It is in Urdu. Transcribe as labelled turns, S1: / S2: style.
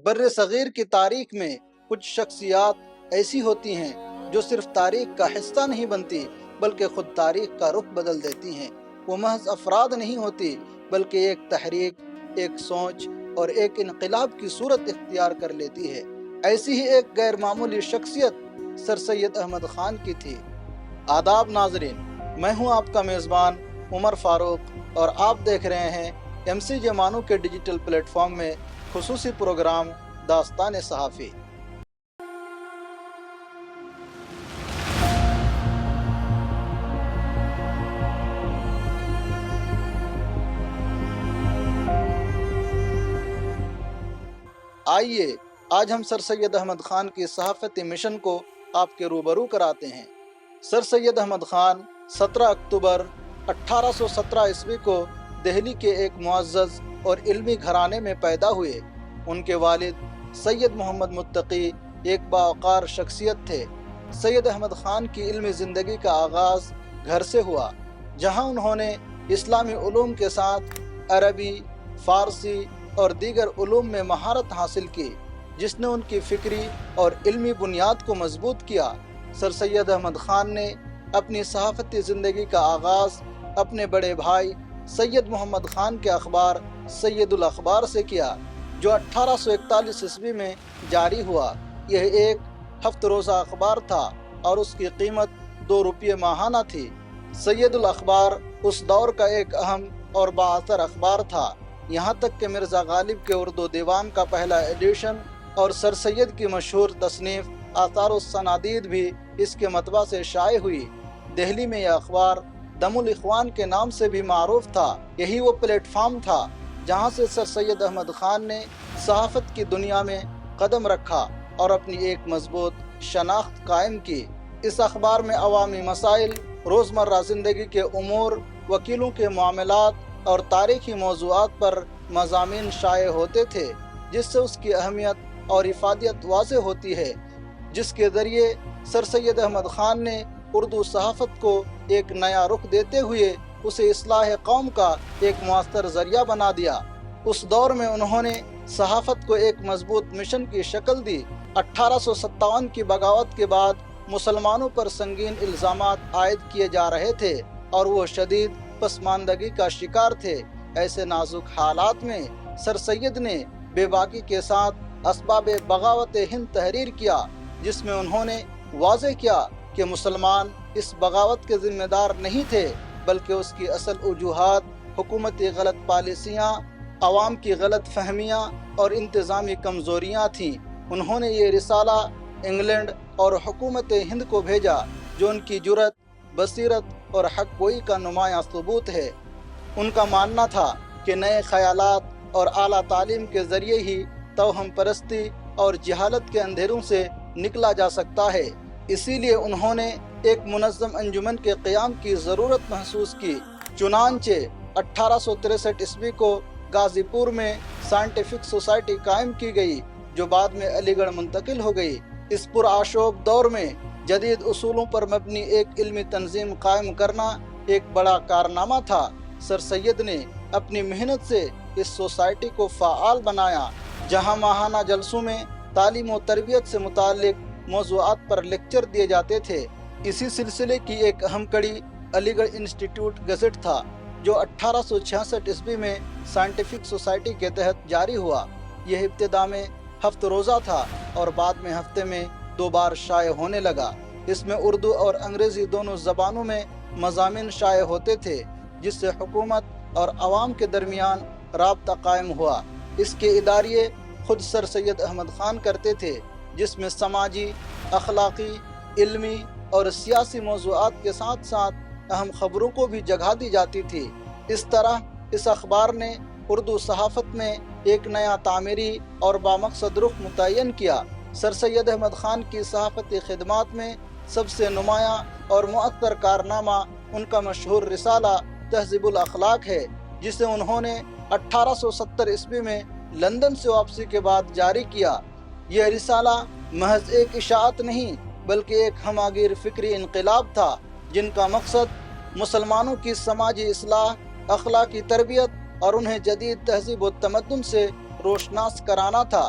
S1: بر صغیر کی تاریخ میں کچھ شخصیات ایسی ہوتی ہیں جو صرف تاریخ کا حصہ نہیں بنتی بلکہ خود تاریخ کا رخ بدل دیتی ہیں۔ وہ محض افراد نہیں ہوتی بلکہ ایک تحریک، ایک سوچ اور ایک انقلاب کی صورت اختیار کر لیتی ہے۔ ایسی ہی ایک غیر معمولی شخصیت سر سید احمد خان کی تھی۔ آداب ناظرین، میں ہوں آپ کا میزبان عمر فاروق اور آپ دیکھ رہے ہیں MCJ مانو کے ڈیجیٹل پلیٹ فارم میں خصوصی پروگرام داستان صحافی۔ آئیے آج ہم سر سید احمد خان کی صحافتی مشن کو آپ کے روبرو کراتے ہیں۔ سر سید احمد خان 17 اکتوبر 1817 عیسوی کو دہلی کے ایک معزز اور علمی گھرانے میں پیدا ہوئے۔ ان کے والد سید محمد متقی ایک باوقار شخصیت تھے۔ سید احمد خان کی علمی زندگی کا آغاز گھر سے ہوا، جہاں انہوں نے اسلامی علوم کے ساتھ عربی، فارسی اور دیگر علوم میں مہارت حاصل کی، جس نے ان کی فکری اور علمی بنیاد کو مضبوط کیا۔ سر سید احمد خان نے اپنی صحافتی زندگی کا آغاز اپنے بڑے بھائی سید محمد خان کے اخبار سید الاخبار سے کیا، جو 1841 عیسوی میں جاری ہوا۔ یہ ایک ہفت روزہ اخبار تھا اور اس کی قیمت 2 روپے ماہانہ تھی۔ سید الاخبار اس دور کا ایک اہم اور بااثر اخبار تھا، یہاں تک کہ مرزا غالب کے اردو دیوان کا پہلا ایڈیشن اور سر سید کی مشہور تصنیف آثار الصنادید بھی اس کے مطبع سے شائع ہوئی۔ دہلی میں یہ اخبار دم الاخوان کے نام سے بھی معروف تھا۔ یہی وہ پلیٹ فارم تھا جہاں سے سر سید احمد خان نے صحافت کی دنیا میں قدم رکھا اور اپنی ایک مضبوط شناخت قائم کی۔ اس اخبار میں عوامی مسائل، روزمرہ زندگی کے امور، وکیلوں کے معاملات اور تاریخی موضوعات پر مضامین شائع ہوتے تھے، جس سے اس کی اہمیت اور افادیت واضح ہوتی ہے، جس کے ذریعے سر سید احمد خان نے اردو صحافت کو ایک نیا رخ دیتے ہوئے اسے اصلاح قوم کا ایک مؤثر ذریعہ بنا دیا۔ اس دور میں انہوں نے صحافت کو ایک مضبوط مشن کی شکل دی۔ 1857 کی بغاوت کے بعد مسلمانوں پر سنگین الزامات عائد کیے جا رہے تھے اور وہ شدید پسماندگی کا شکار تھے۔ ایسے نازک حالات میں سر سید نے بے باکی کے ساتھ اسباب بغاوت ہند تحریر کیا، جس میں انہوں نے واضح کیا کہ مسلمان اس بغاوت کے ذمہ دار نہیں تھے، بلکہ اس کی اصل وجوہات حکومتی غلط پالیسیاں، عوام کی غلط فہمیاں اور انتظامی کمزوریاں تھیں۔ انہوں نے یہ رسالہ انگلینڈ اور حکومت ہند کو بھیجا، جو ان کی جرأت، بصیرت اور حق گوئی کا نمایاں ثبوت ہے۔ ان کا ماننا تھا کہ نئے خیالات اور اعلیٰ تعلیم کے ذریعے ہی توہم پرستی اور جہالت کے اندھیروں سے نکلا جا سکتا ہے۔ اسی لیے انہوں نے ایک منظم انجمن کے قیام کی ضرورت محسوس کی۔ چنانچہ 1863 عیسوی کو غازی پور میں سائنٹیفک سوسائٹی قائم کی گئی، جو بعد میں علی گڑھ منتقل ہو گئی۔ اس پرآشوب دور میں جدید اصولوں پر مبنی ایک علمی تنظیم قائم کرنا ایک بڑا کارنامہ تھا۔ سر سید نے اپنی محنت سے اس سوسائٹی کو فعال بنایا، جہاں ماہانہ جلسوں میں تعلیم و تربیت سے متعلق موضوعات پر لیکچر دیے جاتے تھے۔ اسی سلسلے کی ایک اہم کڑی علی گڑھ انسٹیٹیوٹ گزٹ تھا، جو 1866 عیسوی میں سائنٹیفک سوسائٹی کے تحت جاری ہوا۔ یہ ابتدا میں ہفت روزہ تھا اور بعد میں ہفتے میں 2 بار شائع ہونے لگا۔ اس میں اردو اور انگریزی دونوں زبانوں میں مضامین شائع ہوتے تھے، جس سے حکومت اور عوام کے درمیان رابطہ قائم ہوا۔ اس کے اداریے خود سر سید احمد خان کرتے تھے، جس میں سماجی، اخلاقی، علمی اور سیاسی موضوعات کے ساتھ ساتھ اہم خبروں کو بھی جگہ دی جاتی تھی۔ اس طرح اس اخبار نے اردو صحافت میں ایک نیا تعمیری اور بامقصد رخ متعین کیا۔ سر سید احمد خان کی صحافتی خدمات میں سب سے نمایاں اور مؤثر کارنامہ ان کا مشہور رسالہ تہذیب الاخلاق ہے، جسے انہوں نے 1870 عیسوی میں لندن سے واپسی کے بعد جاری کیا۔ یہ رسالہ محض ایک اشاعت نہیں بلکہ ایک ہماگیر فکری انقلاب تھا، جن کا مقصد مسلمانوں کی سماجی اصلاح، اخلاقی تربیت اور انہیں جدید تہذیب و تمدن سے روشناس کرانا تھا۔